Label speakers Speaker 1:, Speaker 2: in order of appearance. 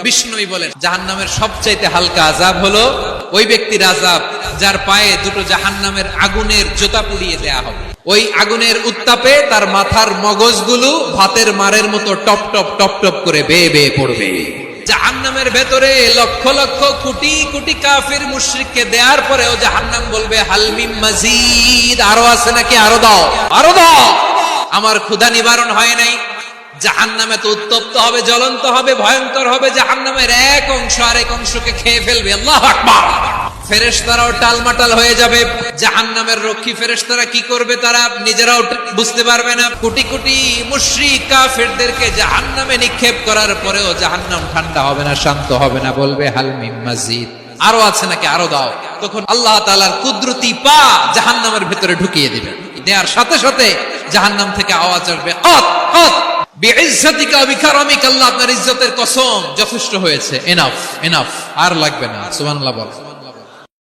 Speaker 1: বিষ্ণুই বলেন জাহান্নামের সবচাইতে হালকা আযাব হলো ওই ব্যক্তির আযাব যার পায়ে দুটো জাহান্নামের আগুনের জোতা পুড়িয়ে দেয়া হবে। ওই আগুনের উত্তাপে তার মাথার মগজগুলো ভাতের মারের মতো টপ টপ টপ টপ করে বেয়ে বেয়ে পড়বে। জাহান্নামের ভেতরে লক্ষ লক্ষ কোটি কোটি কাফির মুশরিককে দেওয়ার পরেও জাহান্নাম বলবে হাল মিন মাজিদ, আরো আছে নাকি, আরো দাও, আরো দাও, আমার ক্ষুধা নিবারণ হয় নাই। জাহান্নামে তো উত্তপ্ত হবে, জ্বলন্ত হবে, ভয়ঙ্কর হবে। জাহান্নামের এক অংশ আরেক অংশকে খেয়ে ফেলবে। আল্লাহু আকবার। ফেরেশতারাও টালমাটাল হয়ে যাবে। জাহান্নামের রক্ষী ফেরেশতারা কি করবে তারা নিজেরাও বুঝতে পারবে না। কোটি কোটি মুশরিক কাফেরদেরকে জাহান্নামে নিক্ষেপ করার পরেও জাহান্নাম ঠান্ডা হবে না, শান্ত হবে না, বলবে হাল মিন মাজিদ, আরো আছে নাকি, আরো দাও। তখন আল্লাহ তাআলার কুদরতি পা জাহান্নামের ভিতরে ঢুকিয়ে দিবেন। দেওয়ার সাথে সাথে জাহান্নাম থেকে আওয়াজ আসবে কত কত বিইজ্জাতিকা বিকারামিকা, আল্লাহ আপনার ইজ্জতের কসম, যথেষ্ট হয়েছে, এনাফ এনাফ, আর লাগবে না। সুবহানাল্লাহ বল।